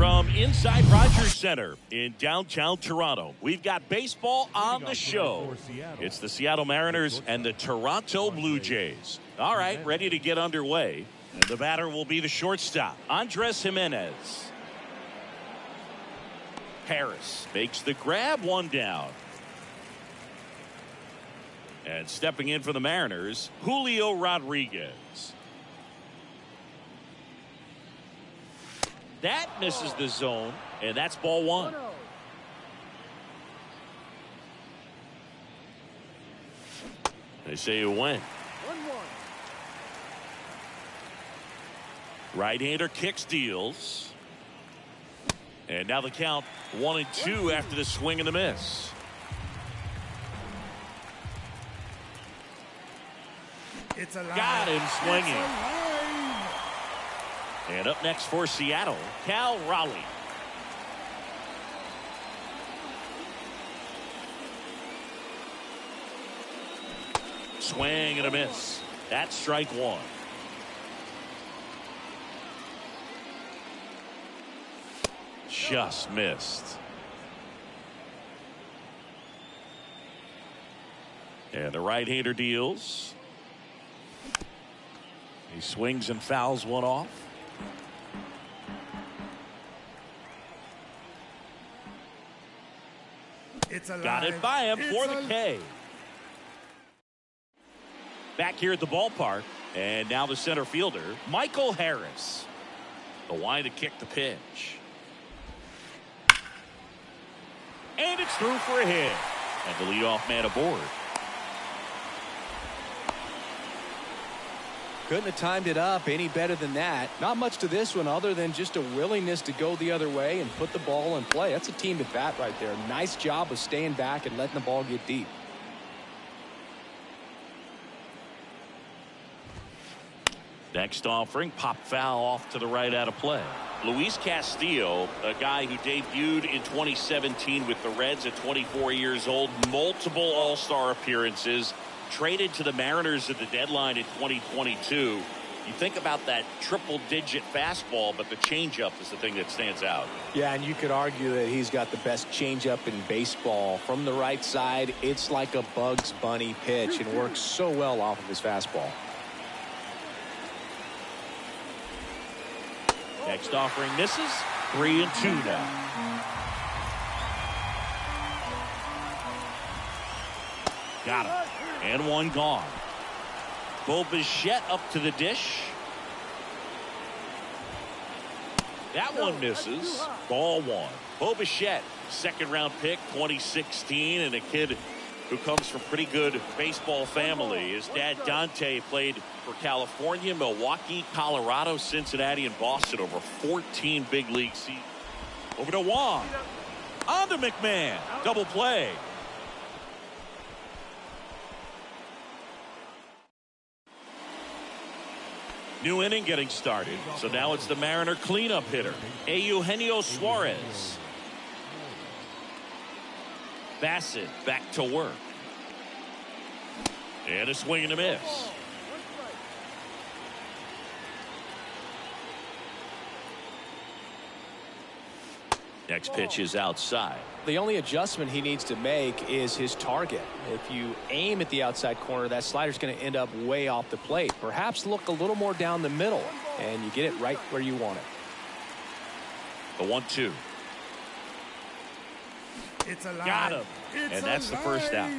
From inside Rogers Center in downtown Toronto, we've got baseball on the show. It's the Seattle Mariners and the Toronto Blue Jays. All right, ready to get underway. And the batter will be the shortstop, Andres Jimenez. Harris makes the grab, one down. And stepping in for the Mariners, Julio Rodriguez. That misses the zone, and that's ball one. They say it went. Right-hander kicks, deals. And now the count 1-2 after the swing and the miss. It's a line. Got him swinging. And up next for Seattle, Cal Raleigh. Swing and a miss. That's strike one. Just missed. And the right-hander deals. He swings and fouls one off. It's a Got it by him for the K. Back here at the ballpark, and now the center fielder, Michael Harris. The line to kick the pitch. And it's through for a hit. And the leadoff man aboard. Couldn't have timed it up any better than that. Not much to this one other than just a willingness to go the other way and put the ball in play. That's a team at bat right there. Nice job of staying back and letting the ball get deep. Next offering, pop foul off to the right out of play. Luis Castillo, a guy who debuted in 2017 with the Reds at 24 years old, multiple all-star appearances, traded to the Mariners at the deadline in 2022. You think about that triple-digit fastball, but the changeup is the thing that stands out. Yeah, and you could argue that he's got the best changeup in baseball. From the right side, it's like a Bugs Bunny pitch and works so well off of his fastball. Next offering misses. 3-2 now. Got him. And one gone. Bo Bichette up to the dish. That one misses. Ball one. Bo Bichette, second round pick, 2016, and a kid who comes from pretty good baseball family. His dad Dante played for California, Milwaukee, Colorado, Cincinnati, and Boston over 14 big league seasons. Over to Wong. On to McMahon. Double play. New inning getting started. So now it's the Mariner cleanup hitter, Eugenio Suarez. Bassett back to work. And a swing and a miss. Next pitch is outside. The only adjustment he needs to make is his target. If you aim at the outside corner, that slider's going to end up way off the plate. Perhaps look a little more down the middle, and you get it right where you want it. The 1-2. It's a line. Got him. It's and that's the first out.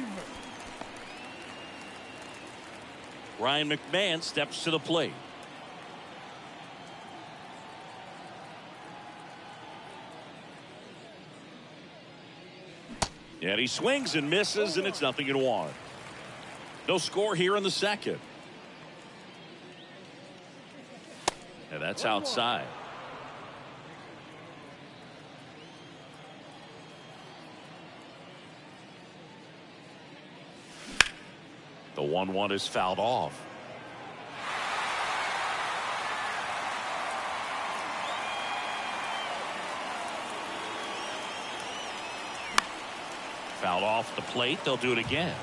Ryan McMahon steps to the plate. And he swings and misses, and it's 0-1. No score here in the second. And that's outside. The 1-1 is fouled off. Fouled off the plate. They'll do it again.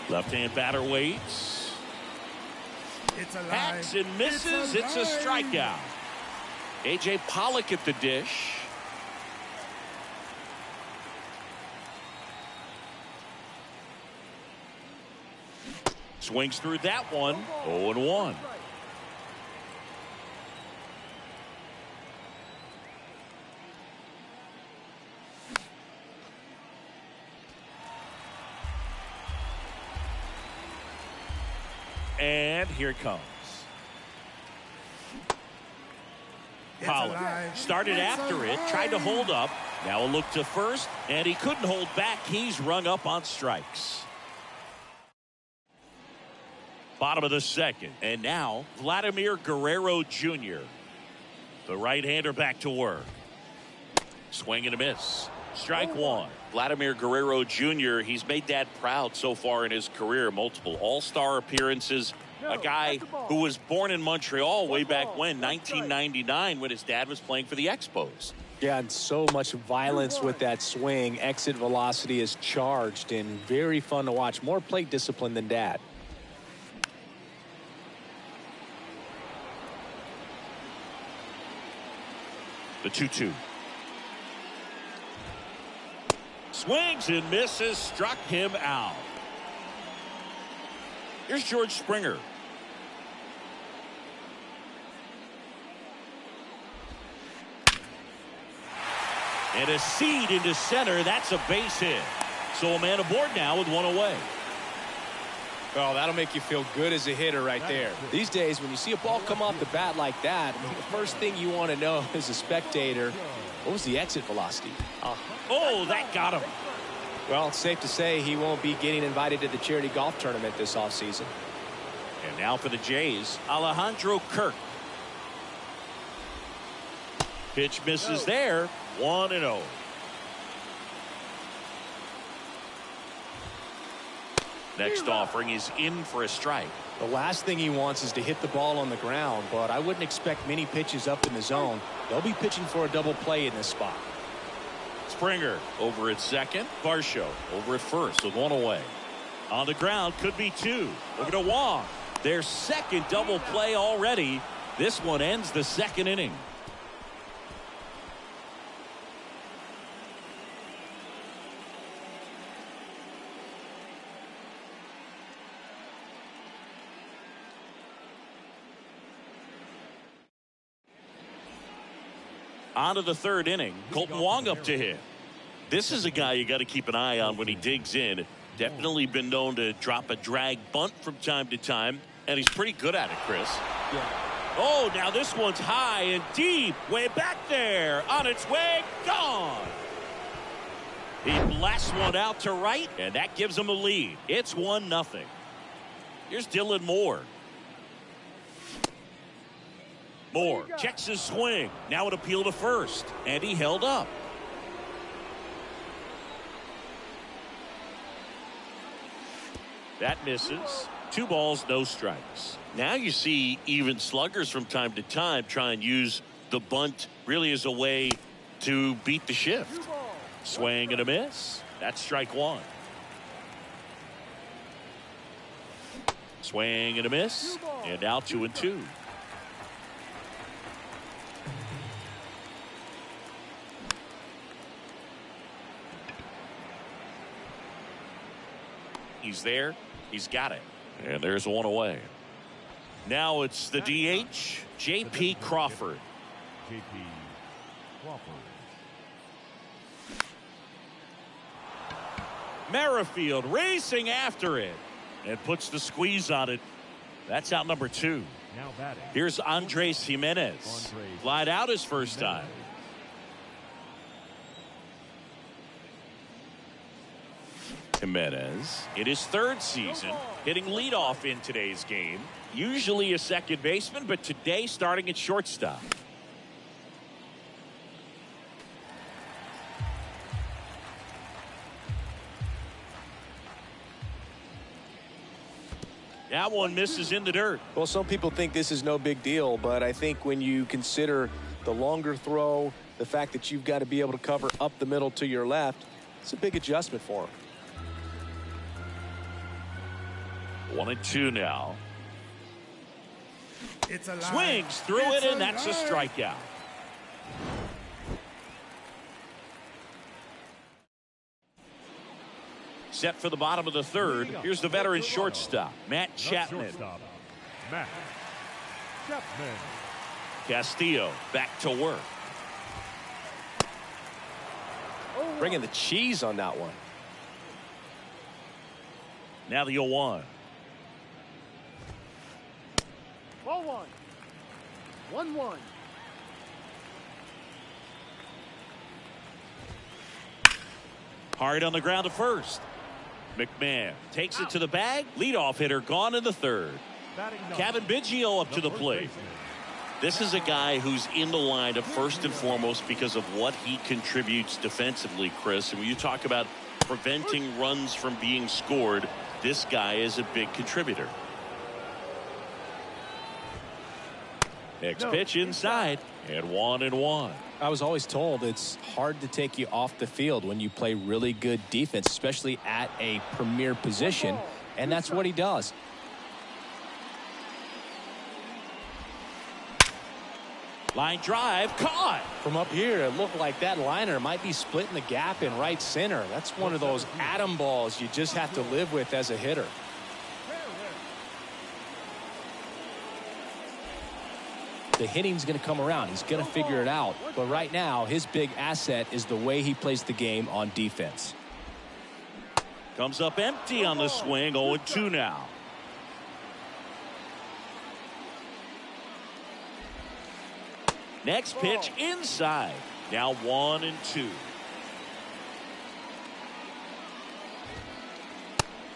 Left-hand batter waits. It's a line. Hacks and misses. It's a strikeout. A.J. Pollock at the dish. Swings through that one. 0-1. And here it comes. Pollock started after it, tried to hold up. Now a look to first, and he couldn't hold back. He's rung up on strikes. Bottom of the second, and now Vladimir Guerrero Jr., the right-hander, back to work. Swing and a miss. Strike one. Vladimir Guerrero Jr., he's made Dad proud so far in his career. Multiple all-star appearances. A guy who was born in Montreal way back when, 1999, when his dad was playing for the Expos. Yeah, and so much violence with that swing. Exit velocity is charged and very fun to watch. More plate discipline than Dad. The 2-2. Swings and misses, struck him out. Here's George Springer. And a seed into center. That's a base hit. So a man aboard now with one away. Oh, that'll make you feel good as a hitter right there. These days, when you see a ball come off the bat like that, the first thing you want to know as a spectator, what was the exit velocity? Oh, that got him. Well, it's safe to say he won't be getting invited to the charity golf tournament this offseason. And now for the Jays, Alejandro Kirk. Pitch misses there. 1-0. Next offering is in for a strike. The last thing he wants is to hit the ball on the ground, but I wouldn't expect many pitches up in the zone. They'll be pitching for a double play in this spot. Springer over at second. Varsho over at first with one away. On the ground, could be two. Over to Wong. Their second double play already. This one ends the second inning. On to the third inning. Colton Wong up to hit. This is a guy you got to keep an eye on when he digs in. Definitely been known to drop a drag bunt from time to time, and he's pretty good at it, Chris. Yeah. Oh, now this one's high and deep, way back there. On its way, gone. He blasts one out to right, and that gives him a lead. It's 1-0. Here's Dylan Moore. Moore checks his swing. Now an appeal to first, and he held up. That misses. 2 balls, no strikes. Now you see even sluggers from time to time try and use the bunt really as a way to beat the shift. Swing and a miss. That's strike one. Swing and a miss. And now 2-2. He's there. He's got it. And there's one away. Now it's the DH, J.P. Crawford. J.P. Crawford. Merrifield racing after it and puts the squeeze on it. That's out number 2. Now batting. Here's Andres Jimenez. Flied out his first time. Jimenez in his 3rd season, hitting leadoff in today's game. Usually a second baseman, but today starting at shortstop. That one misses in the dirt. Well, some people think this is no big deal, but I think when you consider the longer throw, the fact that you've got to be able to cover up the middle to your left, it's a big adjustment for him. 1-2 now. It's a line. Swings through it, and that's a strikeout. set for the bottom of the third. Here's the veteran shortstop, Matt Chapman. Matt Chapman. Castillo back to work. Bringing the cheese on that one. Now the 0-1. Ball one. 1-1. Hard on the ground to first. McMahon takes it to the bag. Leadoff hitter gone in the third. Kevin Biggio up to the plate. This is a guy who's in the lineup first and foremost because of what he contributes defensively, Chris. And when you talk about preventing runs from being scored, this guy is a big contributor. Next pitch inside, and 1-1. I was always told it's hard to take you off the field when you play really good defense, especially at a premier position, and that's what he does. Line drive caught. From up here, it looked like that liner might be splitting the gap in right center. That's one of those atom balls you just have to live with as a hitter. The hitting's going to come around. He's going to figure it out. But right now, his big asset is the way he plays the game on defense. Comes up empty on the swing. 0-2 now. Next pitch inside. Now 1-2.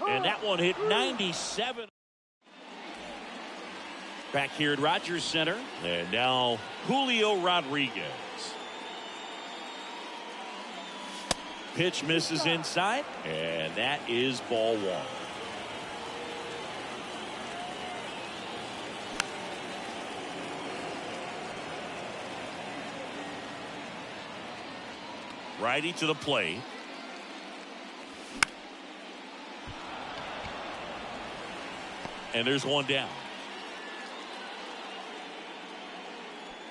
And that one hit 97. Back here at Rogers Center. And now Julio Rodriguez. Pitch misses inside. And that is ball one. Righty to the plate. And there's one down.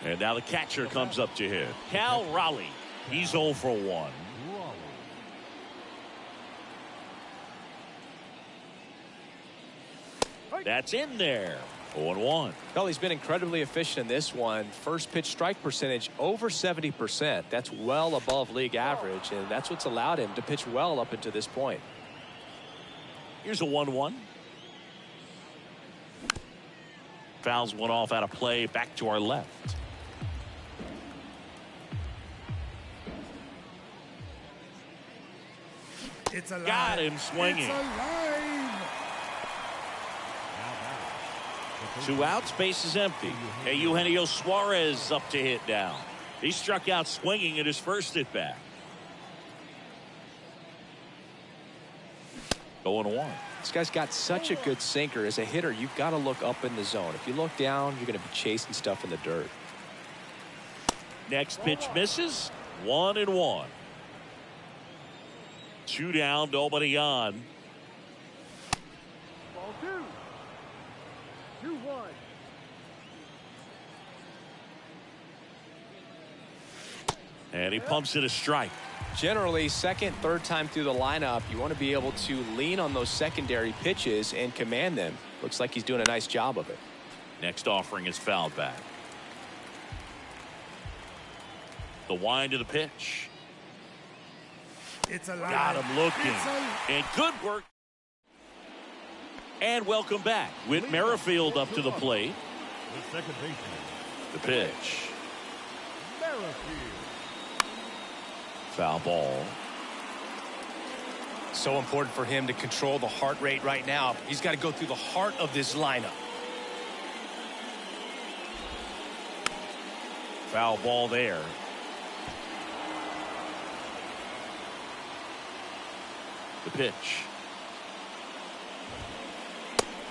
And now the catcher comes up to hit. Cal Raleigh. He's 0 for 1. That's in there. 0-1. Well, he's been incredibly efficient in this one. First pitch strike percentage over 70%. That's well above league average, and that's what's allowed him to pitch well up until this point. Here's a 1-1. Fouls one off out of play. Back to our left. It's alive. Got him swinging. It's alive. 2 outs, base is empty. Hey, Eugenio Suarez up to hit now. He struck out swinging at his first at bat. 0-1. This guy's got such a good sinker. As a hitter, you've got to look up in the zone. If you look down, you're going to be chasing stuff in the dirt. Next pitch misses. 1-1. 2 down, nobody on. Ball 2. 2-1. And he pumps it a strike. Generally, second, third time through the lineup, you want to be able to lean on those secondary pitches and command them. Looks like he's doing a nice job of it. Next offering is fouled back. The wind of the pitch. It's alive. Got him looking. It's alive. And good work. And welcome back. Whit Merrifield up to the plate. The second baseman. The pitch. Merrifield. Foul ball. So important for him to control the heart rate right now. He's got to go through the heart of this lineup. Foul ball there. The pitch.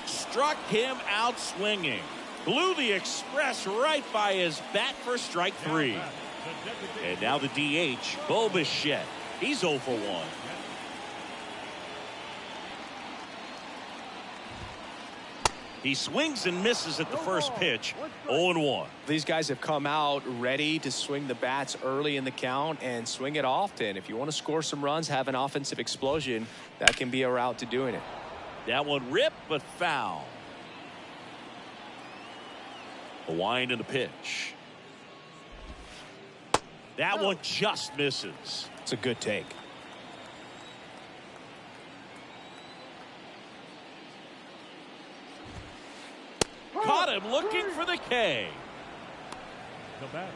Struck him out swinging. Blew the express right by his bat for strike 3. And now the DH, Bo Bichette. He's 0 for 1. He swings and misses at the first pitch. 0-1. These guys have come out ready to swing the bats early in the count and swing it often. If you want to score some runs, have an offensive explosion, that can be a route to doing it. That one ripped, but foul. A wind and a pitch. That one just misses. It's a good take. Caught him looking for the K. The batter,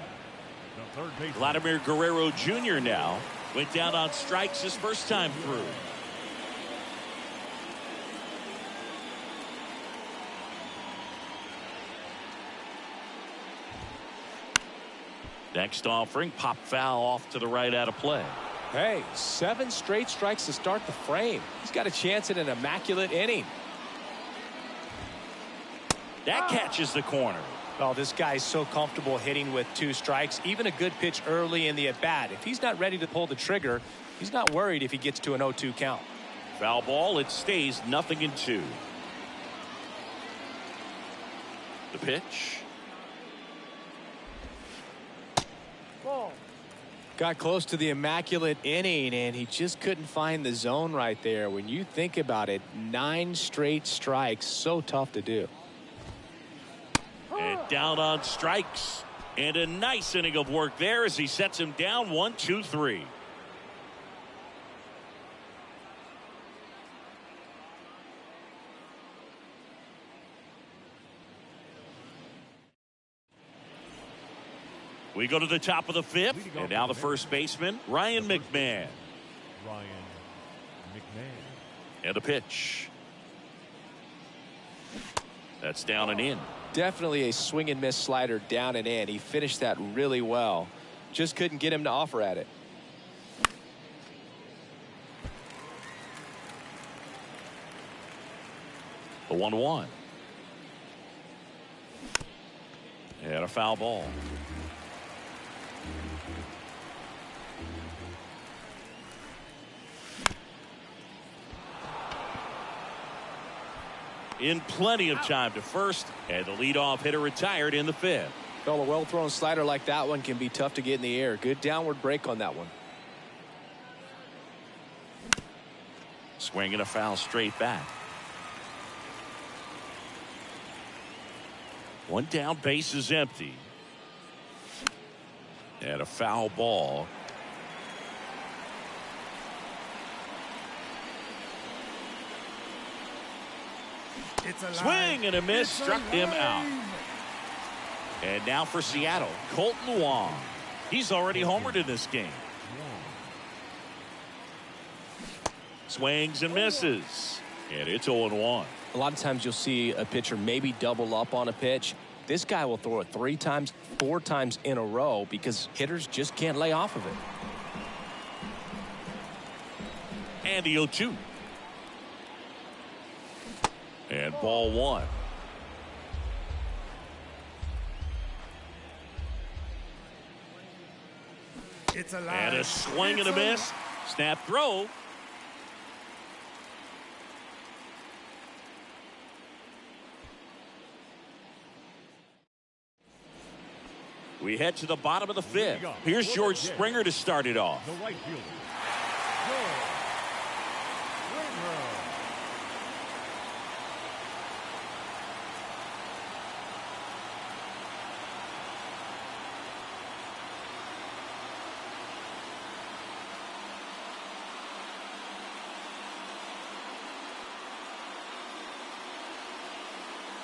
the third baseman. Vladimir Guerrero Jr. now went down on strikes his first time through. Next offering, pop foul off to the right out of play. Hey, 7 straight strikes to start the frame. He's got a chance at an immaculate inning. That catches the corner. Oh, this guy's so comfortable hitting with 2 strikes. Even a good pitch early in the at-bat. If he's not ready to pull the trigger, he's not worried if he gets to an 0-2 count. Foul ball. It stays 0-2. The pitch. Ball. Got close to the immaculate inning, and he just couldn't find the zone right there. When you think about it, 9 straight strikes, so tough to do. And down on strikes. And a nice inning of work there as he sets him down 1-2-3. We go to the top of the 5th, and now the first baseman, Ryan McMahon. Ryan McMahon. And the pitch. That's down and in. Definitely a swing and miss slider down and in. He finished that really well. Just couldn't get him to offer at it. The 1-1. And a foul ball. In plenty of time to first, and the leadoff hitter retired in the 5th. Well, a well-thrown slider like that one can be tough to get in the air. Good downward break on that one. Swinging a foul straight back. One down, base is empty. And a foul ball. It's a Swing and a miss, struck him out. And now for Seattle, Colton Wong. He's already homered in this game. Swings and misses. And it's 0-1. A lot of times you'll see a pitcher maybe double up on a pitch. This guy will throw it 3 times, 4 times in a row because hitters just can't lay off of it. And the 0-2. And ball 1. It's a And a swing and a miss. Snap throw. We head to the bottom of the 5th. Here's George Springer to start it off. The right fielder, George Springer.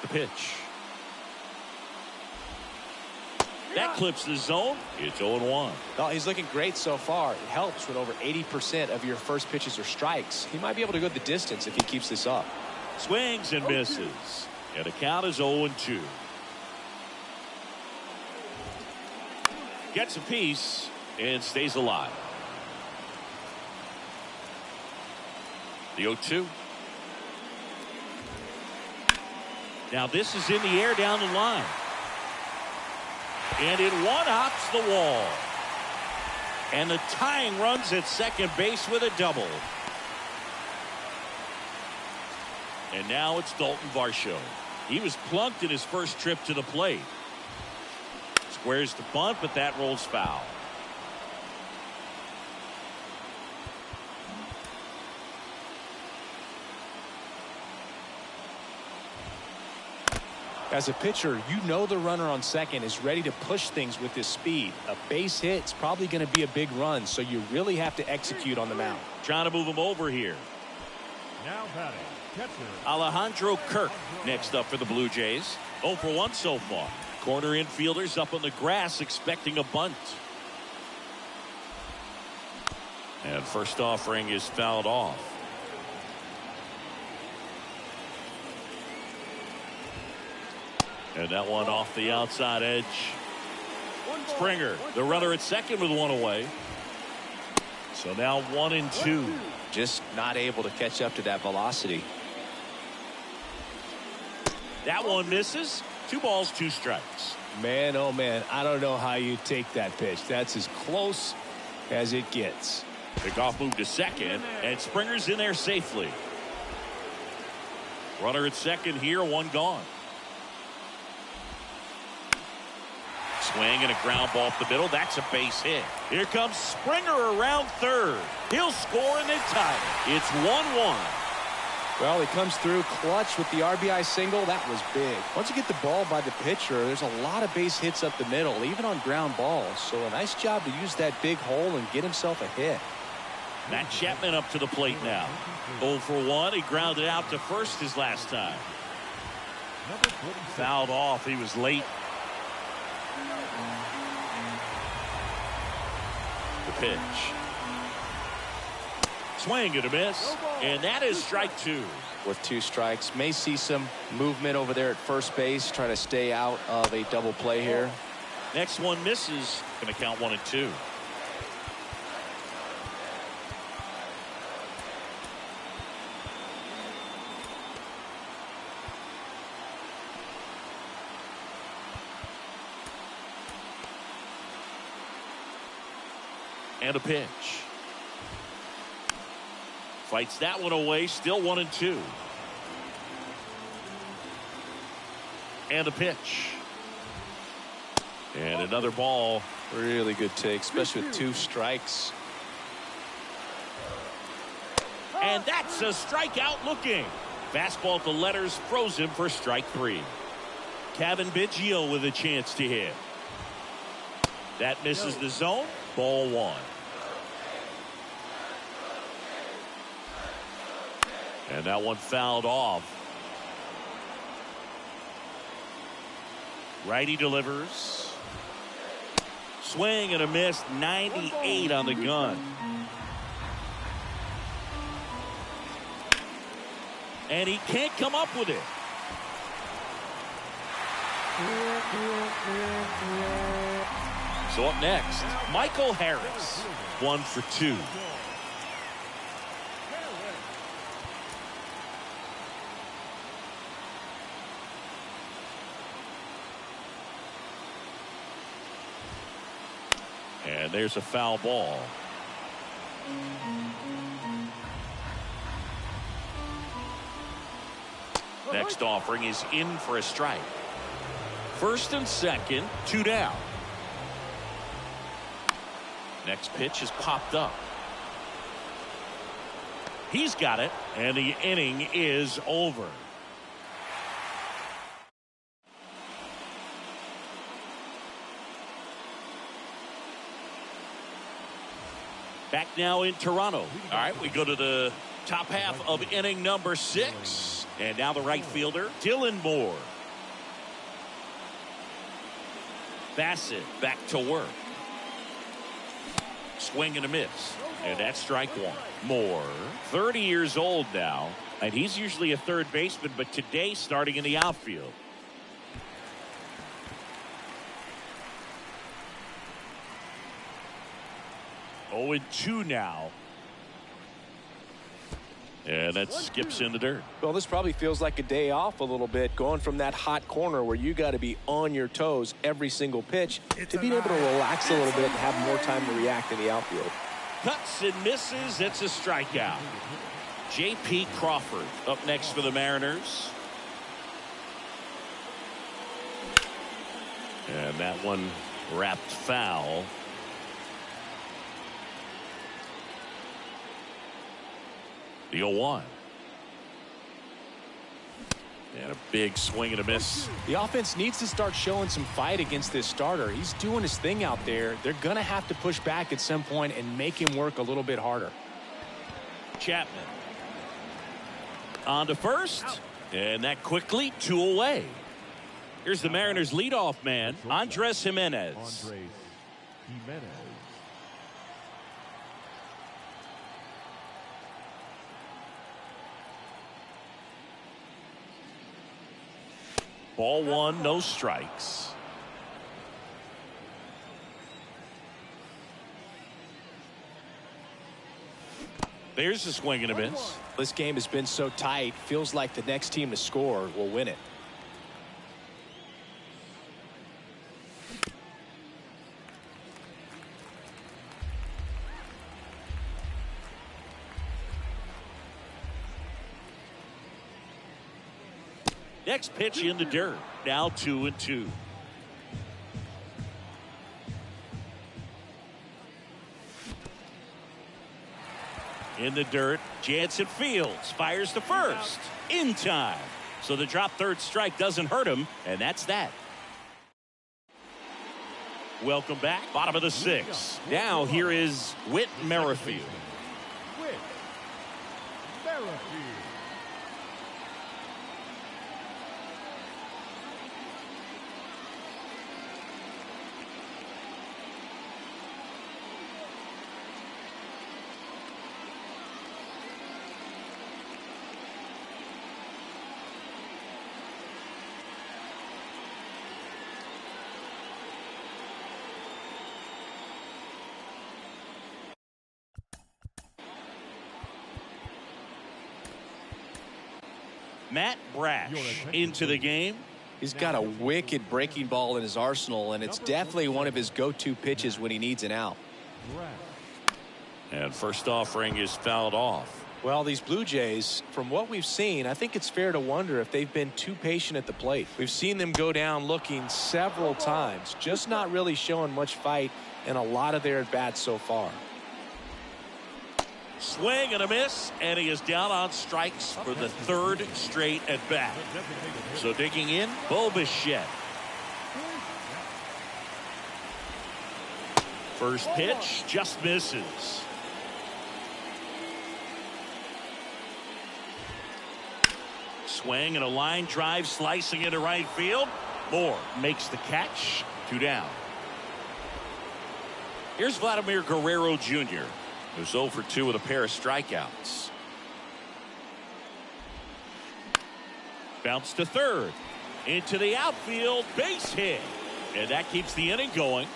The pitch. That clips the zone. It's 0-1. Well, he's looking great so far. It helps when over 80% of your first pitches are strikes. He might be able to go the distance if he keeps this up. Swings and misses. And the count is 0-2. Gets a piece and stays alive. The 0-2. Now this is in the air down the line. And it one-hops the wall. And the tying runs at second base with a double. And now it's Dalton Varsho. He was plunked in his first trip to the plate. Squares the bunt, but that rolls foul. As a pitcher, you know the runner on second is ready to push things with his speed. A base hit's probably going to be a big run, so you really have to execute on the mound. Trying to move him over here. Now batting, catcher Alejandro Kirk next up for the Blue Jays. 0 for 1 so far. Corner infielders up on the grass expecting a bunt. And first offering is fouled off. And that one off the outside edge. Springer, the runner at second with one away. So now 1 and 2. Just not able to catch up to that velocity. That one misses. 2 balls, 2 strikes. Man, oh man, I don't know how you take that pitch. That's as close as it gets. Pickoff move to second, and Springer's in there safely. Runner at second here, 1 gone. Swing and a ground ball up the middle. That's a base hit. Here comes Springer around third. He'll score and then tie it. It's 1-1. Well, he comes through clutch with the RBI single. That was big. Once you get the ball by the pitcher, there's a lot of base hits up the middle, even on ground balls. So a nice job to use that big hole and get himself a hit. Matt Chapman up to the plate now. 0 for 1. He grounded out to first his last time. Fouled off. He was late. The pitch. Swing and a miss. And that is strike 2. With 2 strikes. May see some movement over there at first base. Trying to stay out of a double play here. Next one misses. Going to count 1 and 2. And a pitch. Fights that one away. Still 1 and 2. And a pitch. And another ball. Really good take, especially with 2 strikes. And that's a strikeout looking. Fastball at the letters froze him for strike 3. Kevin Biggio with a chance to hit. That misses the zone. Ball 1. And that one fouled off. Righty delivers. Swing and a miss. 98 on the gun. And he can't come up with it. So up next, Michael Harris. 1 for 2. And there's a foul ball. Next offering is in for a strike. First and second, 2 down. Next pitch is popped up. He's got it, and the inning is over. Back now in Toronto. All right, we go to the top half of inning number 6. And now the right fielder, Dylan Moore. Bassett back to work. Swing and a miss. And that's strike 1. Moore, 30 years old now. And he's usually a third baseman, but today starting in the outfield. Oh, and 2 now. And that skips in the dirt. Well, this probably feels like a day off a little bit, going from that hot corner where you got to be on your toes every single pitch to being able to relax a little bit and have more time to react in the outfield. Cuts and misses. It's a strikeout. J.P. Crawford up next for the Mariners. And that one wrapped foul. The 0-1. And a big swing and a miss. The offense needs to start showing some fight against this starter. He's doing his thing out there. They're going to have to push back at some point and make him work a little bit harder. Chapman on to first, and that quickly 2 away. Here's the Mariners leadoff man, Andres Jimenez. Ball 1, no strikes. There's a swing and a miss. This game has been so tight. Feels like the next team to score will win it. Next pitch in the dirt. Now 2-2. In the dirt, Jansen fields, fires to first. In time. So the drop third strike doesn't hurt him, and that's that. Welcome back. Bottom of the 6th. Now here is Whit Merrifield. Whit Merrifield. Matt Brash into the game. He's got a wicked breaking ball in his arsenal, and it's definitely one of his go-to pitches when he needs an out. And first offering is fouled off. Well, these Blue Jays, from what we've seen, I think it's fair to wonder if they've been too patient at the plate. We've seen them go down looking several times, just not really showing much fight in a lot of their at-bats so far. Swing and a miss, and he is down on strikes for the 3rd straight at bat. So digging in, Bo Bichette. First pitch just misses. Swing and a line drive slicing into right field. Moore makes the catch. 2 down. Here's Vladimir Guerrero Jr., who's 0 for 2 with a pair of strikeouts. Bounce to third. Into the outfield. Base hit. And that keeps the inning going.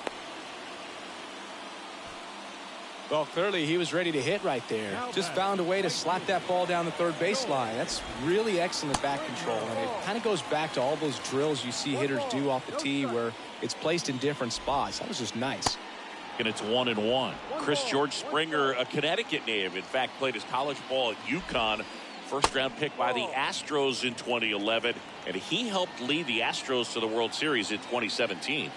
Well, clearly he was ready to hit right there. Just found a way to slap that ball down the third baseline. That's really excellent bat control. And it kind of goes back to all those drills you see hitters do off the tee where it's placed in different spots. That was just nice. And it's 1-1. Chris George Springer, a Connecticut native, in fact played his college ball at UConn. First round pick by the Astros in 2011, and he helped lead the Astros to the World Series in 2017.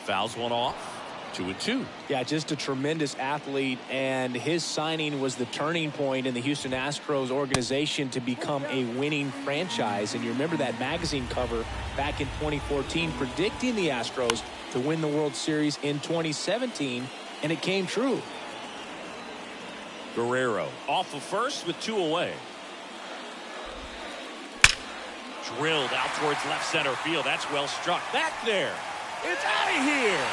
Fouls one off. 2-2. Yeah, just a tremendous athlete, and his signing was the turning point in the Houston Astros organization to become a winning franchise. And you remember that magazine cover back in 2014 predicting the Astros to win the World Series in 2017, and it came true. Guerrero off of first with 2 away. Drilled out towards left center field. That's well struck. Back there. It's out of here.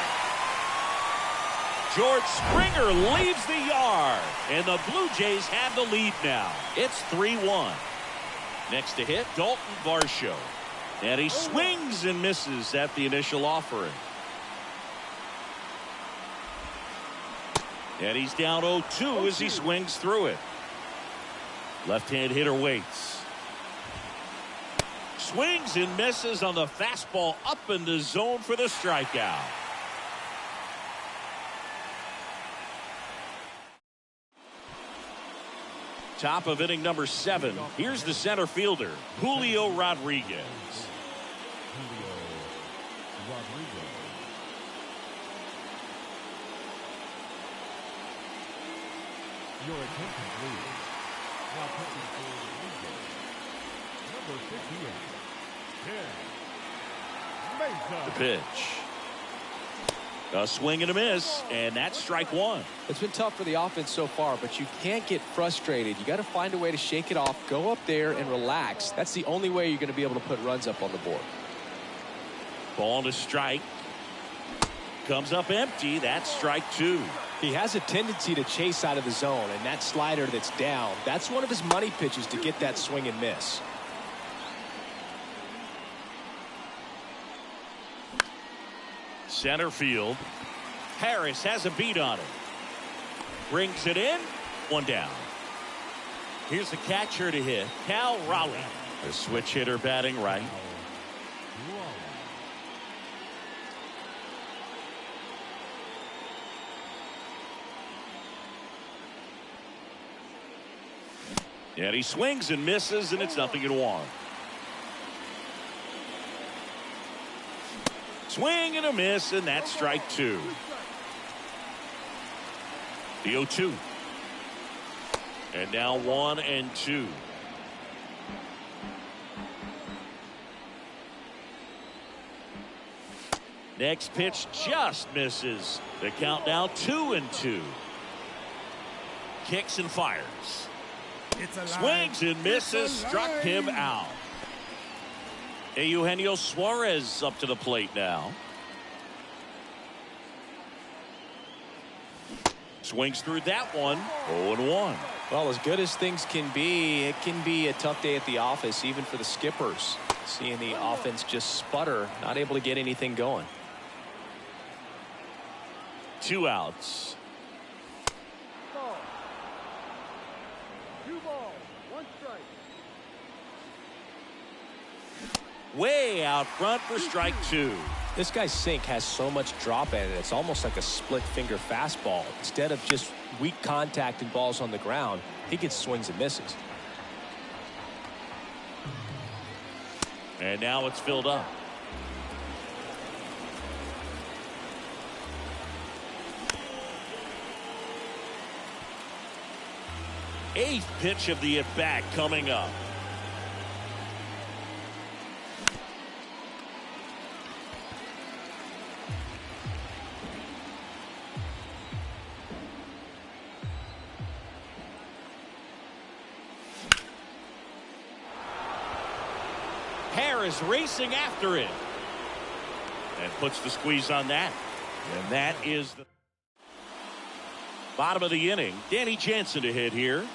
George Springer leaves the yard, and the Blue Jays have the lead now. It's 3-1. Next to hit, Dalton Varsho. And he swings and misses at the initial offering. And he's down 0-2 as he swings through it. Left-hand hitter waits. Swings and misses on the fastball up in the zone for the strikeout. Top of inning number 7. Here's the center fielder, Julio Rodriguez. Your attention, please. Now pitching for the Angels, number 58, Ken The pitch. A swing and a miss, and that's strike one. It's been tough for the offense so far, but you can't get frustrated. You got to find a way to shake it off, go up there and relax. That's the only way you're going to be able to put runs up on the board. Ball to strike. Comes up empty. That's strike two. He has a tendency to chase out of the zone, and that slider that's down, that's one of his money pitches to get that swing and miss. Center field. Harris has a beat on it. Brings it in. One down. Here's the catcher to hit. Cal Raleigh. The switch hitter batting right. And he swings and misses, and it's 0-1. Swing and a miss, and that's strike two. The 0-2. And now 1-2. Next pitch just misses. The count now 2-2. Kicks and fires. Swings and misses, struck him out. Eugenio Suarez up to the plate now. Swings through that one. 0-1. Well, as good as things can be, it can be a tough day at the office, even for the skippers. Seeing the offense just sputter, not able to get anything going. 2 outs. Way out front for strike two. This guy's sink has so much drop in it. It's almost like a split finger fastball. Instead of just weak contact and balls on the ground, he gets swings and misses. And now it's filled up. Eighth pitch of the at-bat coming up. Harris racing after it. And puts the squeeze on that. And that is the bottom of the inning. Danny Jansen to hit here.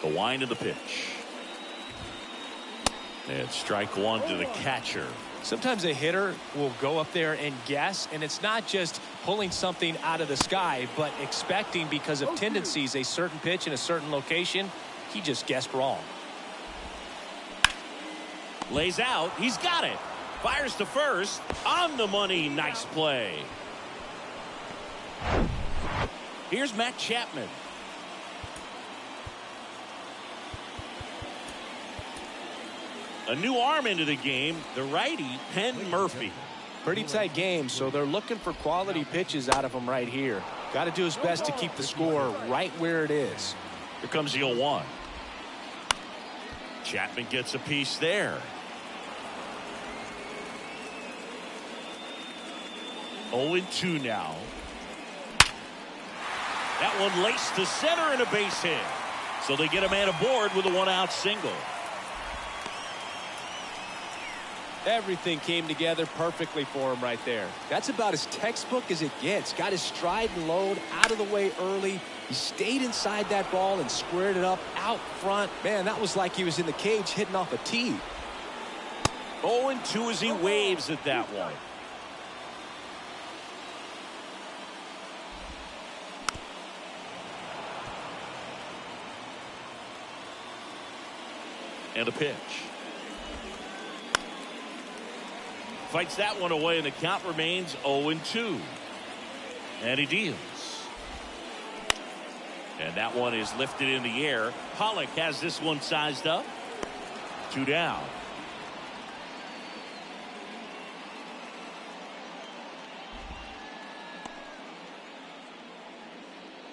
The wind of the pitch. And strike one to the catcher. Sometimes a hitter will go up there and guess, and it's not just pulling something out of the sky, but expecting, because of tendencies, a certain pitch in a certain location. He just guessed wrong. Lays out. He's got it. Fires to first. On the money. Nice play. Here's Matt Chapman. A new arm into the game. The righty, Penn Murphy. Pretty tight game, so they're looking for quality pitches out of him right here. Got to do his best to keep the score right where it is. Here comes the 0-1. Chapman gets a piece there. 0-2 now. That one laced to center and a base hit. So they get a man aboard with a 1-out single. Everything came together perfectly for him right there. That's about as textbook as it gets. Got his stride and load out of the way early. He stayed inside that ball and squared it up out front. Man, that was like he was in the cage hitting off a tee. 0-2 as he waves at that one. And a pitch. Fights that one away, and the count remains 0-2. And he deals. And that one is lifted in the air. Pollock has this one sized up. 2 down.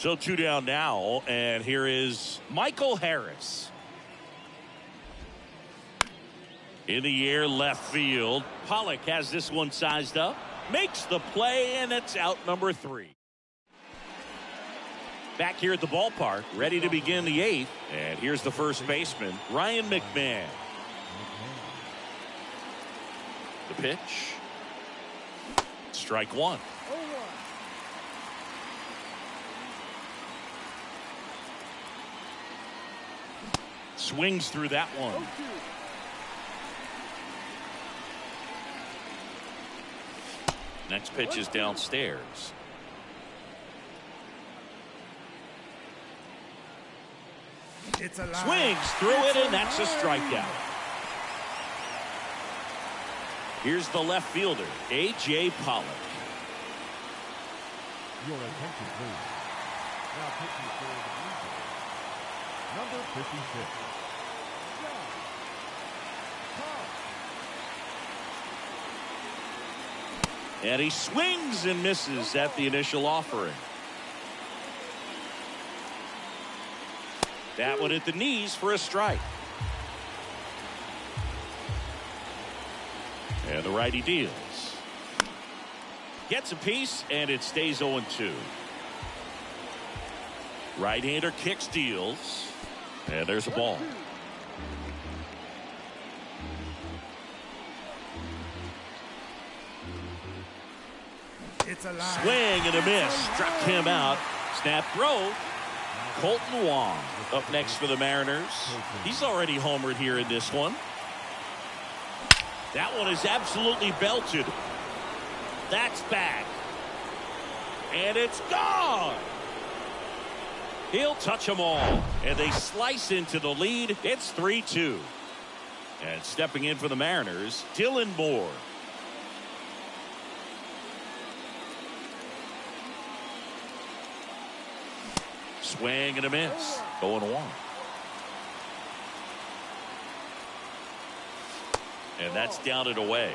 So 2 down now, and here is Michael Harris. In the air, left field. Pollock has this one sized up, makes the play, and it's out number 3. Back here at the ballpark, ready to begin the 8th, and here's the first baseman, Ryan McMahon. The pitch. Strike 1. Swings through that one. Next pitch is downstairs. It's a line. Swings through it, and that's a strikeout. Here's the left fielder, A.J. Pollock. Your attention, please. Now pitching for the Blue Jays, number 56. And he swings and misses at the initial offering. That one at the knees for a strike. And the righty deals. Gets a piece, and it stays 0-2. Right-hander kicks, deals. And there's a ball. It's a line. Swing and a miss. Struck him out. Snap throw. Colton Wong up next for the Mariners. He's already homered here in this one. That one is absolutely belted. That's back. And it's gone. He'll touch them all. And they slice into the lead. It's 3-2. And stepping in for the Mariners, Dylan Moore. Swing and a miss. 0-1. And that's down and away.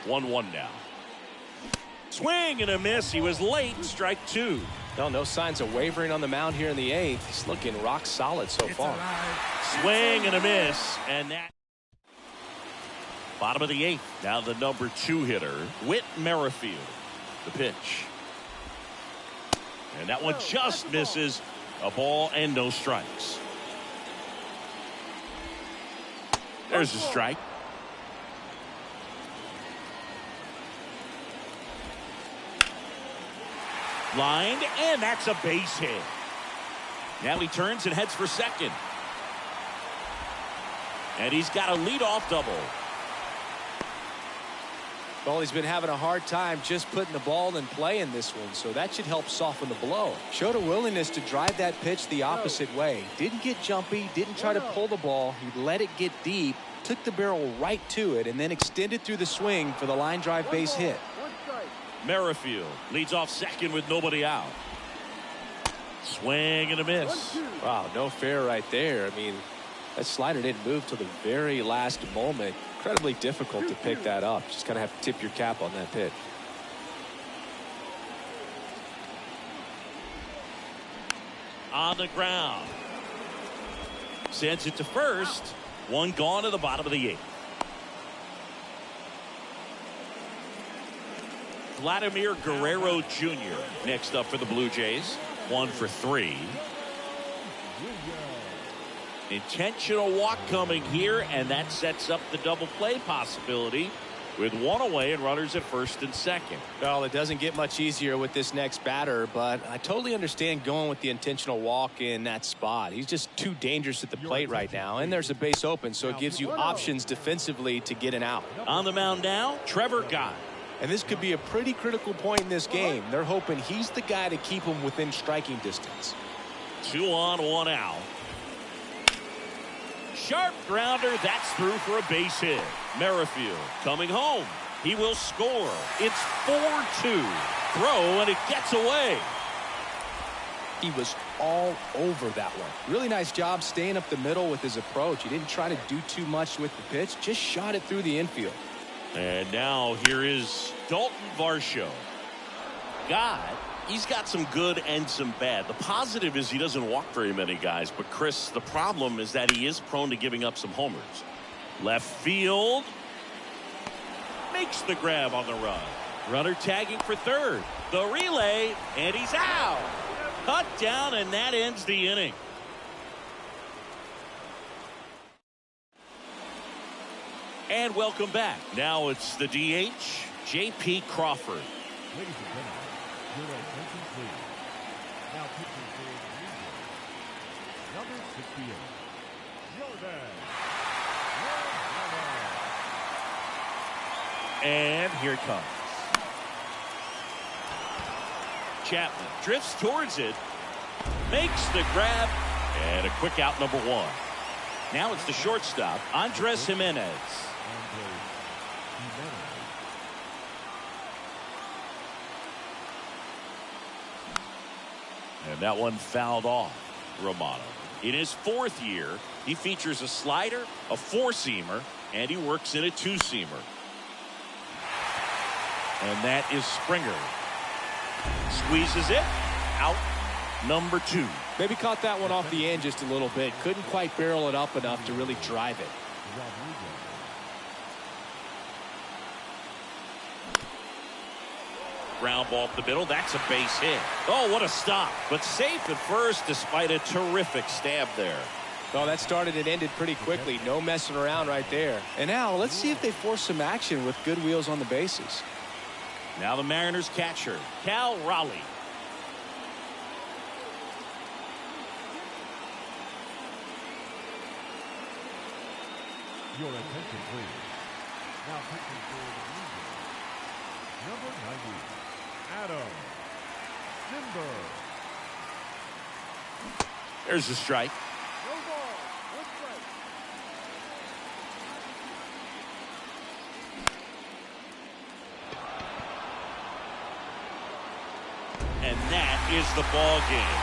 One now. Swing and a miss. He was late. Strike 2. No signs of wavering on the mound here in the 8th. He's looking rock solid so far. Swing and a miss, and that bottom of the 8th. Now the number 2 hitter, Whit Merrifield. The pitch, and that one just misses. A ball and no strikes. There's a strike. Lined, and that's a base hit. Now he turns and heads for second. And he's got a leadoff double. Well, he's been having a hard time just putting the ball in play in this one, so that should help soften the blow. Showed a willingness to drive that pitch the opposite way. Didn't get jumpy, didn't try to pull the ball. He let it get deep, took the barrel right to it, and then extended through the swing for the line drive base hit. Merrifield leads off second with nobody out. Swing and a miss. Wow, no fair right there. I mean, that slider didn't move till the very last moment. Incredibly difficult to pick that up. Just kind of have to tip your cap on that pitch. On the ground. Sends it to first. One gone to the bottom of the 8th. Vladimir Guerrero Jr. next up for the Blue Jays. 1 for 3. Intentional walk coming here, and that sets up the double play possibility with one away and runners at first and second. Well, it doesn't get much easier with this next batter, but I totally understand going with the intentional walk in that spot. He's just too dangerous at the plate right now, and there's a base open, so it gives you options defensively to get an out. On the mound now, Trevor Gott. And this could be a pretty critical point in this game. They're hoping he's the guy to keep him within striking distance. 2 on, 1 out. Sharp grounder, that's through for a base hit. Merrifield coming home. He will score. It's 4-2. Throw, and it gets away. He was all over that one. Really nice job staying up the middle with his approach. He didn't try to do too much with the pitch, just shot it through the infield. And now here is Dalton Varsho. He's got some good and some bad. The positive is he doesn't walk very many guys, but Chris, the problem is that he is prone to giving up some homers. Left field. Makes the grab on the run. Runner tagging for third. The relay, and he's out. Cut down, and that ends the inning. And welcome back. Now it's the DH, J.P. Crawford. Ladies and gentlemen, your attention please. Now pitching for the Blue Jays, number 68, Jordan. And here it comes. Chapman drifts towards it, makes the grab, and a quick out, number one. Now it's the shortstop, Andres Jimenez. And that one fouled off Romano. In his fourth year, he features a slider, a four-seamer, and he works in a two-seamer. And that is Springer. Squeezes it. Out, number two. Maybe caught that one off the end just a little bit. Couldn't quite barrel it up enough to really drive it. Ground ball up the middle. That's a base hit. Oh, what a stop. But safe at first despite a terrific stab there. Oh, that started and ended pretty quickly. No messing around right there. And now let's see if they force some action with good wheels on the bases. Now the Mariners catcher, Cal Raleigh. Your attention please. Now pitching for the Blue Jays, number 90, Adam Simber. There's the strike. No ball, one strike. And that is the ball game.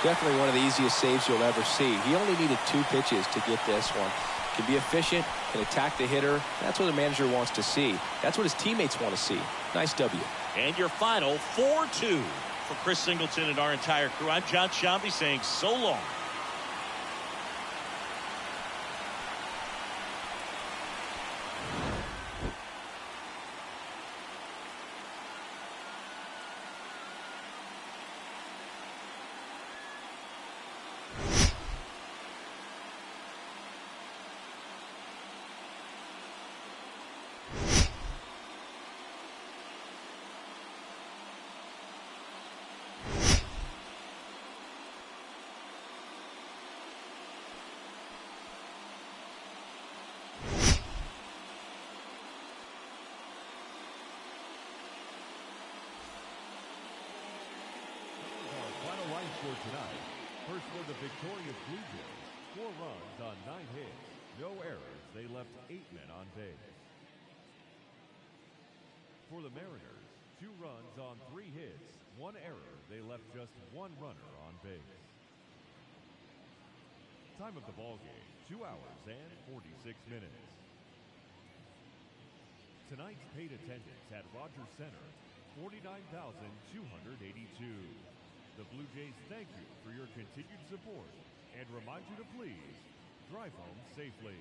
Definitely one of the easiest saves you'll ever see. He only needed 2 pitches to get this one. Can be efficient, can attack the hitter. That's what the manager wants to see. That's what his teammates want to see. Nice W. And your final 4-2 for Chris Singleton and our entire crew. I'm John Shambi saying so long. For tonight, first for the victorious Blue Jays, 4 runs on 9 hits, no errors. They left 8 men on base. For the Mariners, 2 runs on 3 hits, 1 error. They left just 1 runner on base. Time of the ball game, 2 hours and 46 minutes. Tonight's paid attendance at Rogers Center, 49,282. The Blue Jays thank you for your continued support and remind you to please drive home safely.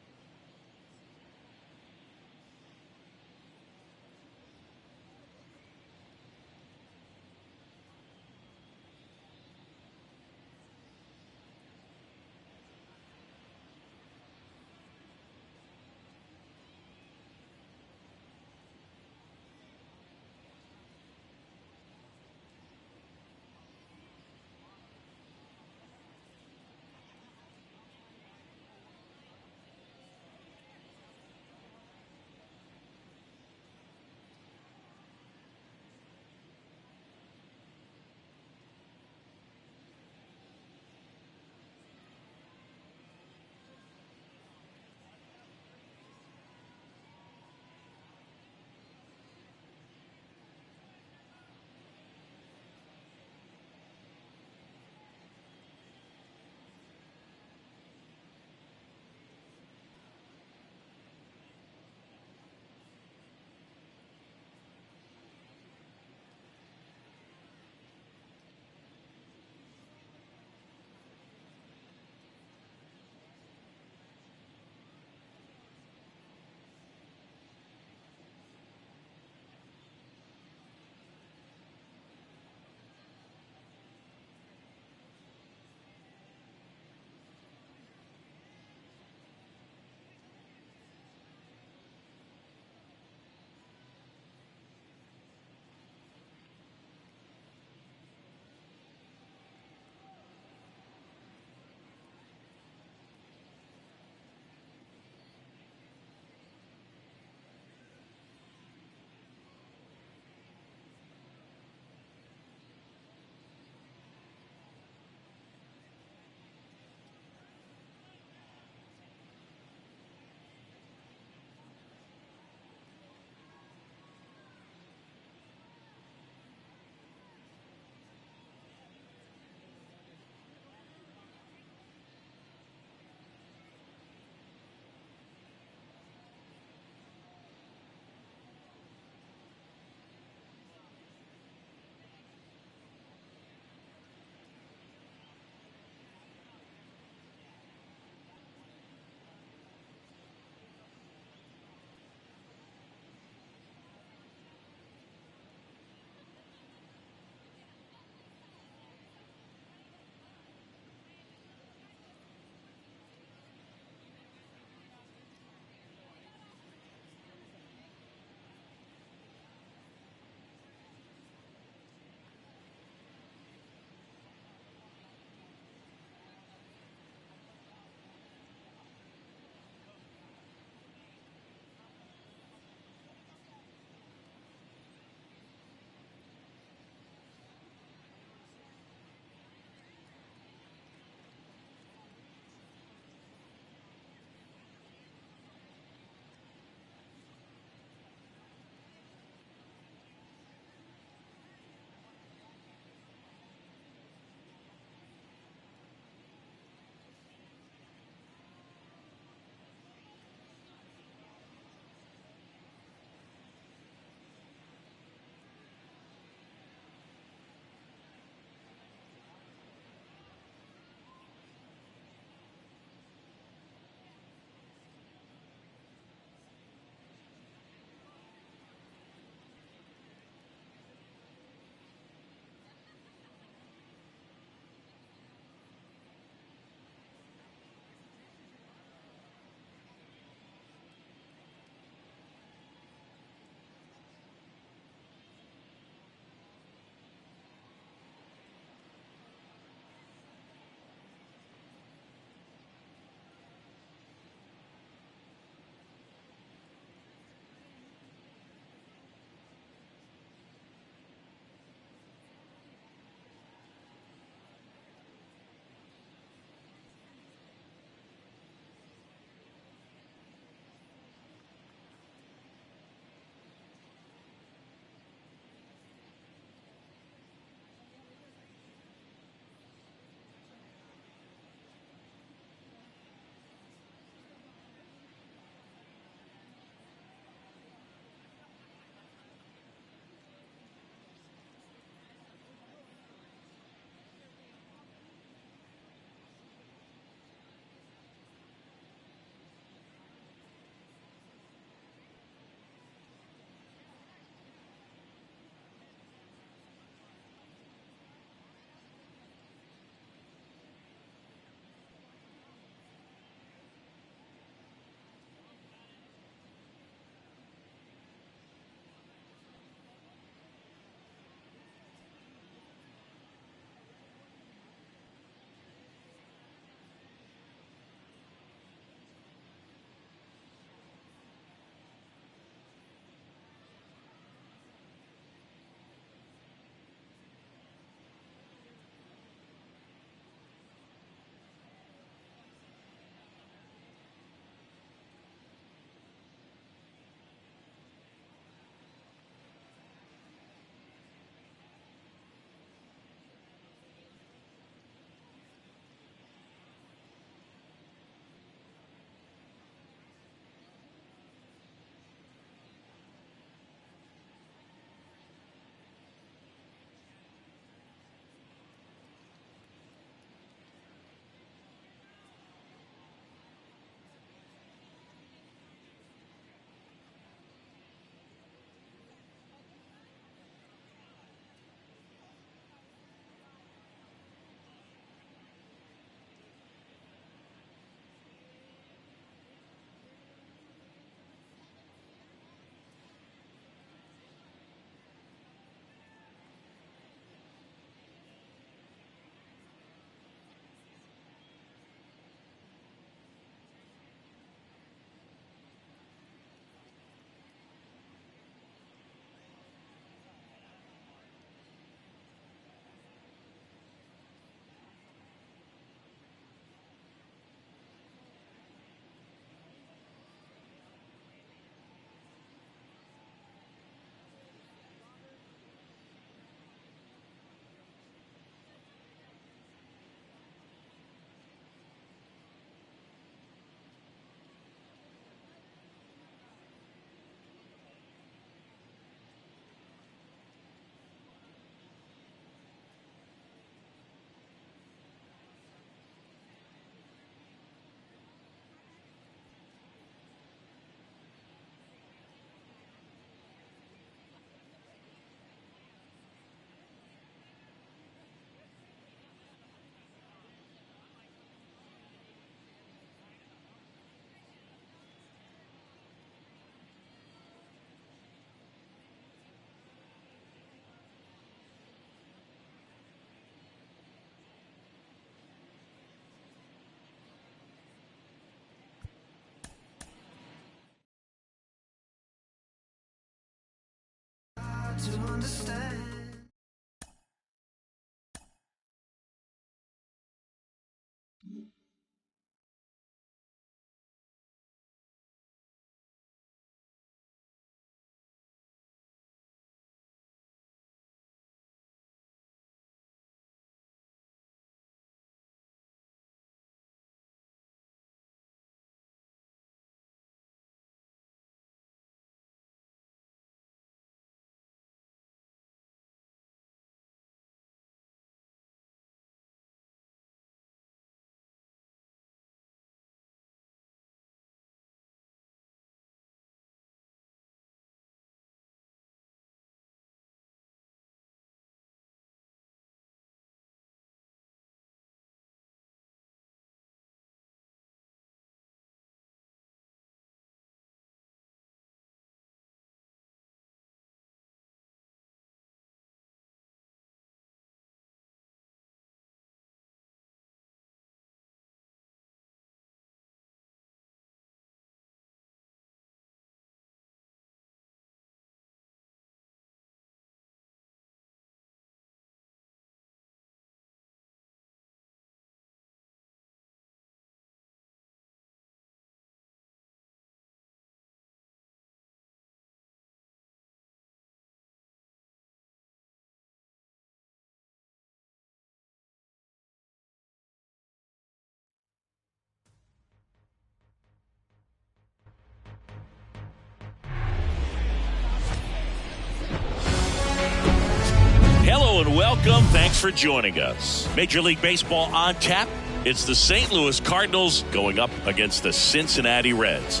Hello and welcome. Thanks for joining us. Major League Baseball on tap. It's the St. Louis Cardinals going up against the Cincinnati Reds.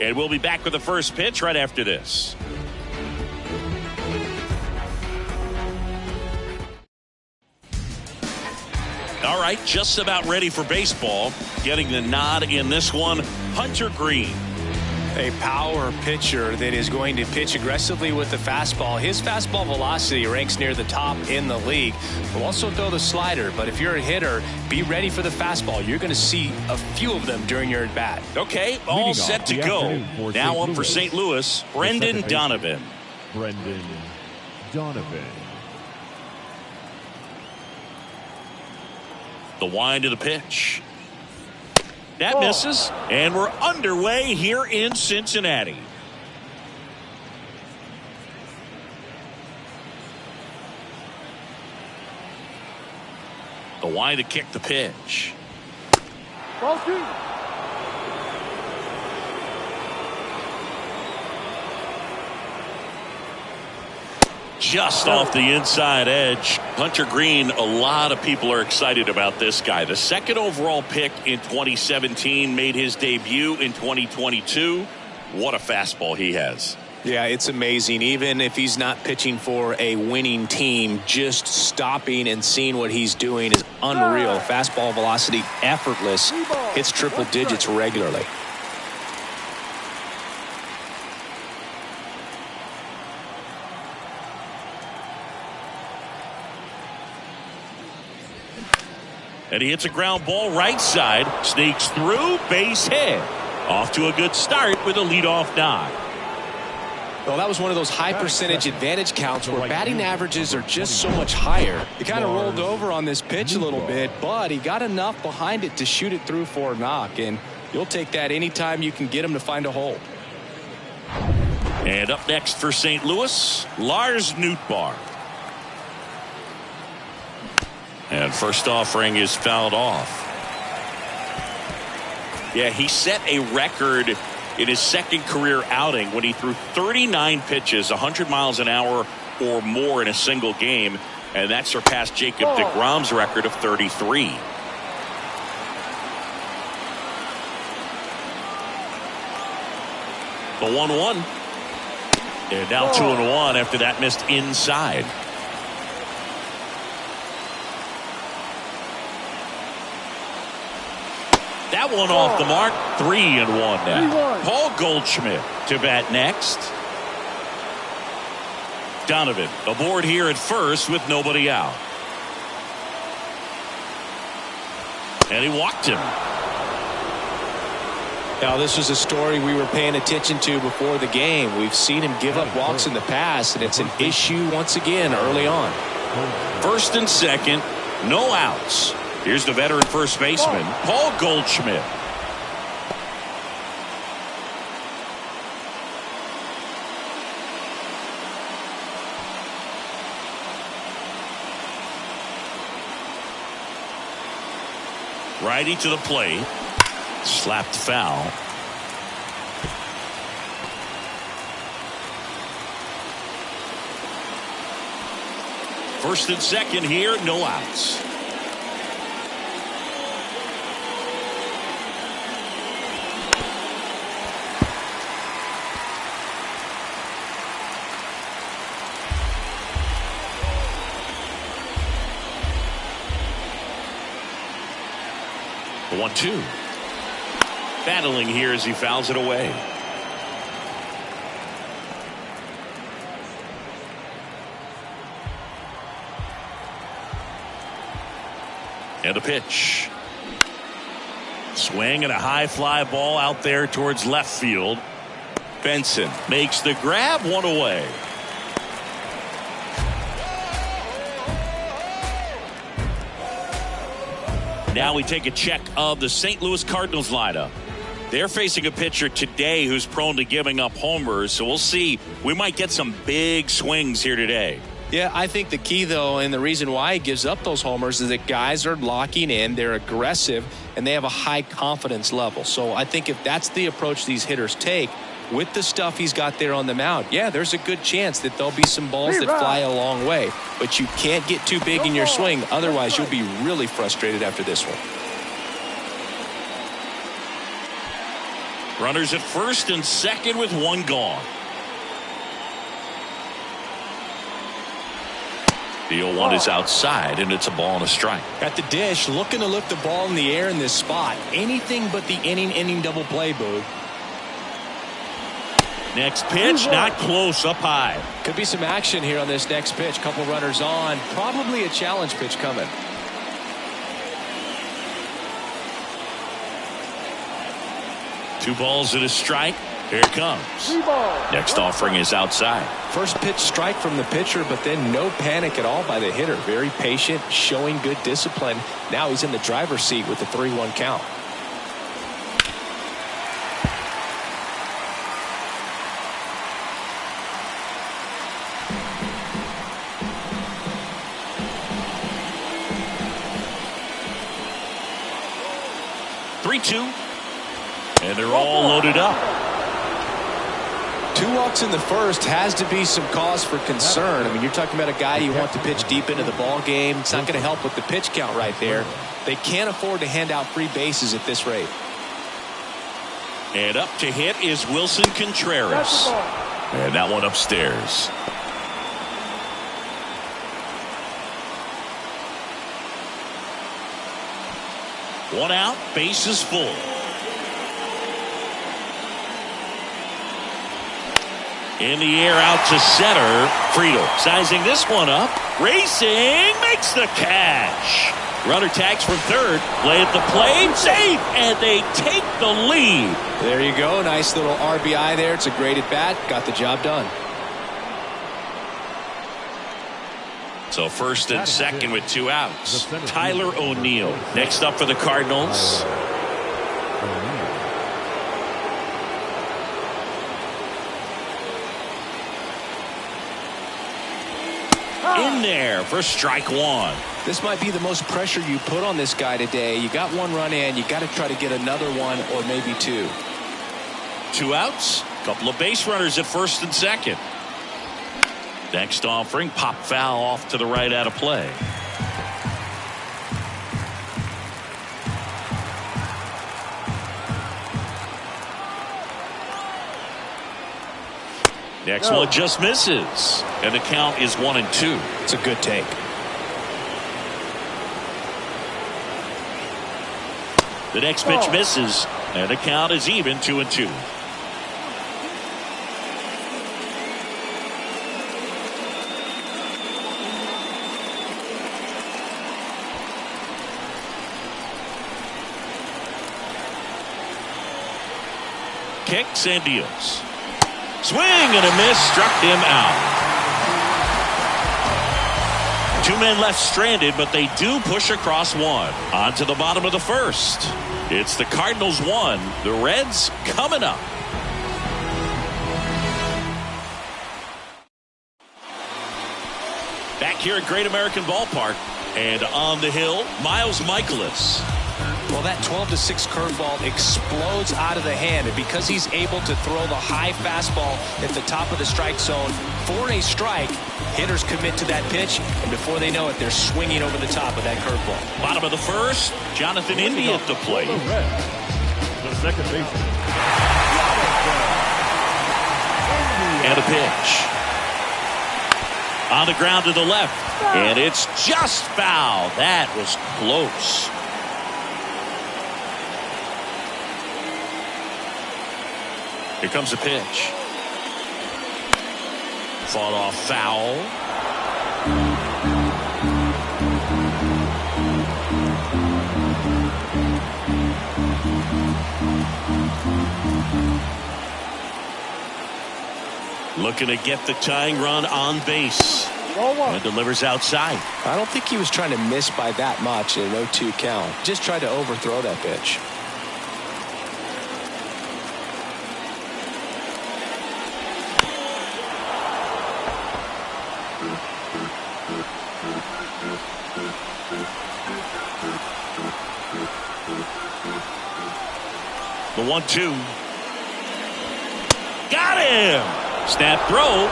And we'll be back with the first pitch right after this. All right, just about ready for baseball. Getting the nod in this one, Hunter Green. A power pitcher that is going to pitch aggressively with the fastball. His fastball velocity ranks near the top in the league. Will also throw the slider, but if you're a hitter, be ready for the fastball. You're going to see a few of them during your at-bat. Okay, all set to go. Now up for St. Louis, Brendan Donovan. Brendan Donovan. The wind of the pitch. That misses, and we're underway here in Cincinnati. The wind to kick the pitch. Just off the inside edge. Hunter Green, a lot of people are excited about this guy. The second overall pick in 2017, made his debut in 2022. What a fastball he has. Yeah, it's amazing. Even if he's not pitching for a winning team, just stopping and seeing what he's doing is unreal. Fastball velocity, effortless. Hits triple digits regularly. And he hits a ground ball right side, sneaks through, base hit. Off to a good start with a leadoff knock. Well, that was one of those high percentage advantage counts where batting averages are just so much higher. He kind of rolled over on this pitch a little bit, but he got enough behind it to shoot it through for a knock, and you'll take that anytime you can get him to find a hole. And up next for St. Louis, Lars Nootbaar. And first offering is fouled off. Yeah, he set a record in his second career outing when he threw 39 pitches, 100 miles an hour or more in a single game, and that surpassed Jacob deGrom's record of 33. The 1-1. And now 2-1 after that missed inside. That one off the mark. 3-1 now. Paul Goldschmidt to bat next. Donovan aboard here at first with nobody out. And he walked him. Now, this was a story we were paying attention to before the game. We've seen him give up walks in the past, and it's an issue once again early on. First and second, no outs. Here's the veteran first baseman, Paul Goldschmidt. Righty to the plate. Slapped foul. First and second here, no outs. The 1-2. Battling here as he fouls it away. And a pitch. Swing and a high fly ball out there towards left field. Benson makes the grab, one away. Now we take a check of the St. Louis Cardinals lineup. They're facing a pitcher today who's prone to giving up homers, so we'll see. We might get some big swings here today. Yeah, I think the key, though, and the reason why he gives up those homers is that guys are locking in, they're aggressive, and they have a high confidence level. So I think if that's the approach these hitters take, with the stuff he's got there on the mound, yeah, there's a good chance that there'll be some balls that fly a long way. But you can't get too big in your swing, otherwise you'll be really frustrated after this one. Runners at first and second with one gone. The 0-1 is outside, and it's a ball and a strike. At the dish, looking to lift the ball in the air in this spot. Anything but the inning double play, Boog. Next pitch, not close, up high. Could be some action here on this next pitch. Couple runners on. Probably a challenge pitch coming. Two balls and a strike. Here it comes. Next offering is outside. First pitch strike from the pitcher, but then no panic at all by the hitter. Very patient, showing good discipline. Now he's in the driver's seat with the 3-1 count. And they're all loaded up. 2 walks in the first has to be some cause for concern. I mean, you're talking about a guy you want to pitch deep into the ball game. It's not going to help with the pitch count right there. They can't afford to hand out free bases at this rate. And up to hit is Wilson Contreras. And that one upstairs. One out, bases full. In the air out to center. Friedel sizing this one up. Racing, makes the catch. Runner tags from third. Play at the plate, safe, and they take the lead. There you go. Nice little RBI there. It's a great at bat. Got the job done. So first and second with 2 outs. Tyler O'Neill next up for the Cardinals. In there for strike 1. This might be the most pressure you put on this guy today. You got 1 run in. You got to try to get another one or maybe 2. 2 outs. Couple of base runners at first and second. Next offering, pop foul off to the right out of play. Next one just misses. And the count is 1-2. It's a good take. The next pitch misses. And the count is even 2-2. kicks and deals. Swing and a miss, struck him out. 2 men left stranded, but they do push across one. On to the bottom of the first. It's the Cardinals 1, the Reds coming up. Back here at Great American Ballpark, and on the hill, Miles Michaelis. Well, that 12-6 curveball explodes out of the hand, and because he's able to throw the high fastball at the top of the strike zone for a strike, hitters commit to that pitch, and before they know it, they're swinging over the top of that curveball. Bottom of the first, Jonathan Indy at the plate. The second baseman. And a pitch. On the ground to the left, and it's just foul. That was close. Here comes a pitch. Fought off foul. Looking to get the tying run on base. And delivers outside. I don't think he was trying to miss by that much in an 0-2 count. Just tried to overthrow that pitch. The 1-2. Got him! Snap throw.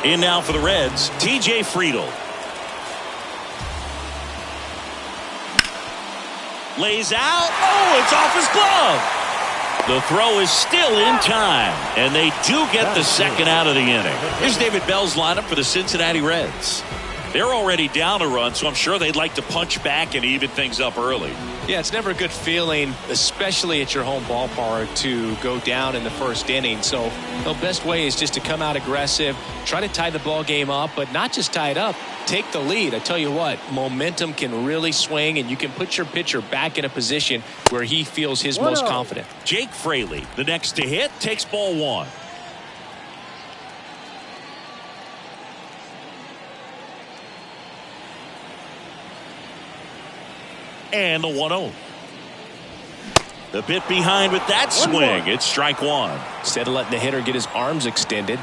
In now for the Reds, TJ Friedl. Lays out. Oh, it's off his glove. The throw is still in time, and they do get the second out of the inning. Here's David Bell's lineup for the Cincinnati Reds. They're already down a run, so I'm sure they'd like to punch back and even things up early. Yeah, it's never a good feeling, especially at your home ballpark, to go down in the first inning. So the best way is just to come out aggressive, try to tie the ball game up, but not just tie it up, take the lead. I tell you what, momentum can really swing, and you can put your pitcher back in a position where he feels his most confident. Jake Fraley, the next to hit, takes ball 1. And the 1-0. The bit behind with that swing. It's strike 1. Instead of letting the hitter get his arms extended,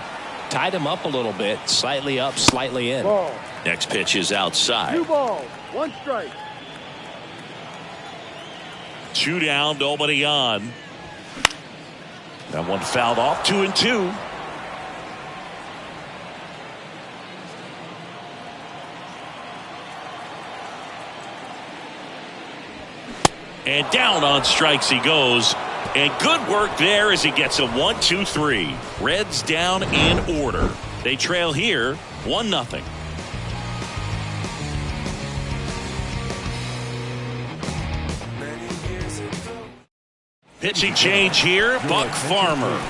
tied him up a little bit, slightly up, slightly in. Ball. Next pitch is outside. 2 balls, 1 strike. 2 down, nobody on. That one fouled off. 2-2. And down on strikes he goes. And good work there as he gets a 1-2-3. Reds down in order. They trail here 1-0. Pitching change here, Buck Farmer.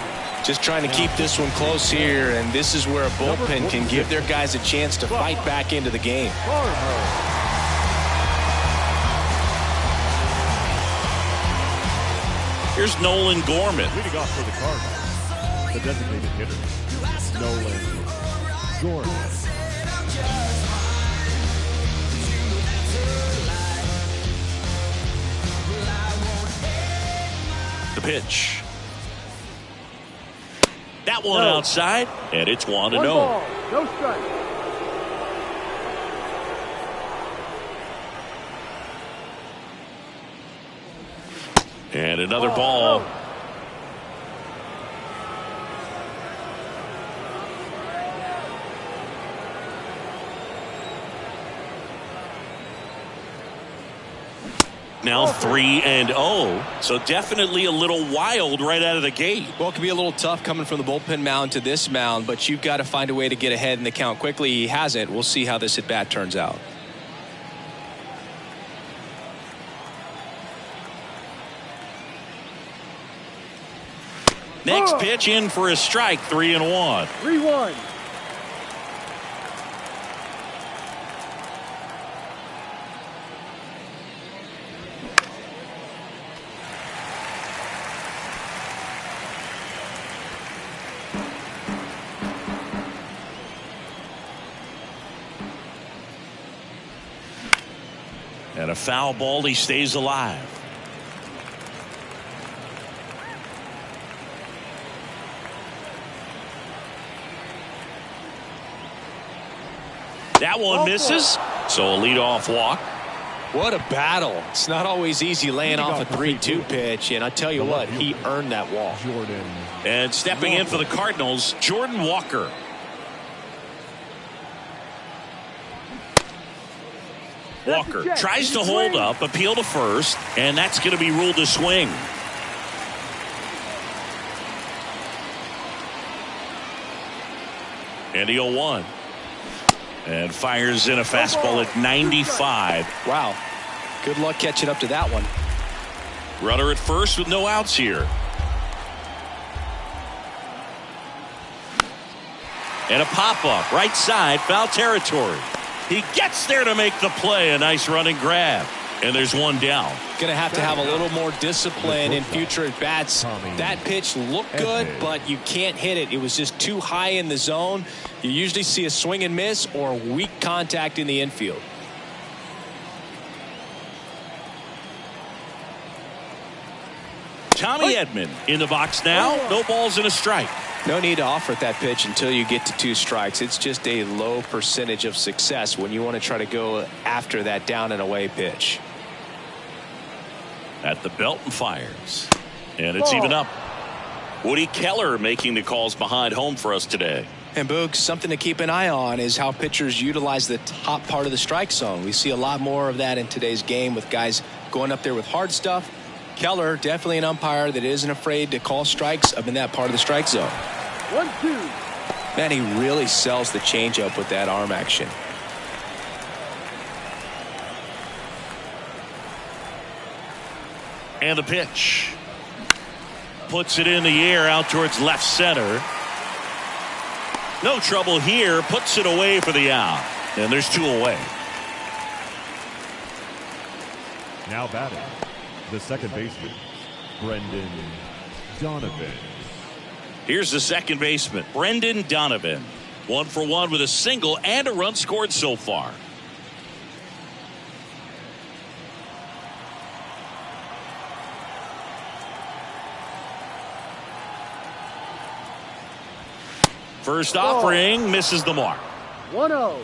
Just trying to keep this one close here, and this is where a bullpen can give their guys a chance to fight back into the game. Here's Nolan Gorman. Leading off for the Cardinals, the designated hitter, Nolan Gorman. The pitch. That one outside, and it's 1-0. Ball, no strike. And another ball. Now 3-0, so definitely a little wild right out of the gate. Well, it can be a little tough coming from the bullpen mound to this mound, but you've got to find a way to get ahead in the count quickly. He hasn't. We'll see how this at bat turns out. Next pitch in for a strike, 3-1. 3-1. And a foul ball, he stays alive. That one misses. So a leadoff walk. What a battle. It's not always easy laying off a 3-2 pitch, and I tell you what, he earned that walk. And stepping in for the Cardinals, Jordan Walker. Walker tries to hold up, appeal to first, and that's going to be ruled a swing. And the 0-1. And fires in a fastball at 95. Wow. Good luck catching up to that one. Runner at first with no outs here. And a pop-up, right side, foul territory. He gets there to make the play. A nice running grab. And there's one down. Going to have a little more discipline in future at bats. That pitch looked good, but you can't hit it. It was just too high in the zone. You usually see a swing and miss or weak contact in the infield. Tommy Edman in the box now. No balls and a strike. No need to offer that pitch until you get to 2 strikes. It's just a low percentage of success when you want to try to go after that down and away pitch. At the belt and fires. And it's even up. Woody Keller making the calls behind home for us today. And Boog, something to keep an eye on is how pitchers utilize the top part of the strike zone. We see a lot more of that in today's game with guys going up there with hard stuff. Keller, definitely an umpire that isn't afraid to call strikes up in that part of the strike zone. 1-2. Man, he really sells the changeup with that arm action. And the pitch. Puts it in the air out towards left center. No trouble here. Puts it away for the out. And there's 2 away. Now batting, the second baseman, Brendan Donovan. Here's the second baseman, Brendan Donovan. 1 for 1 with a single and a run scored so far. First offering misses the mark. 1-0.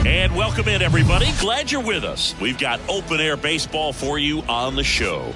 And welcome in, everybody. Glad you're with us. We've got open air baseball for you on the show.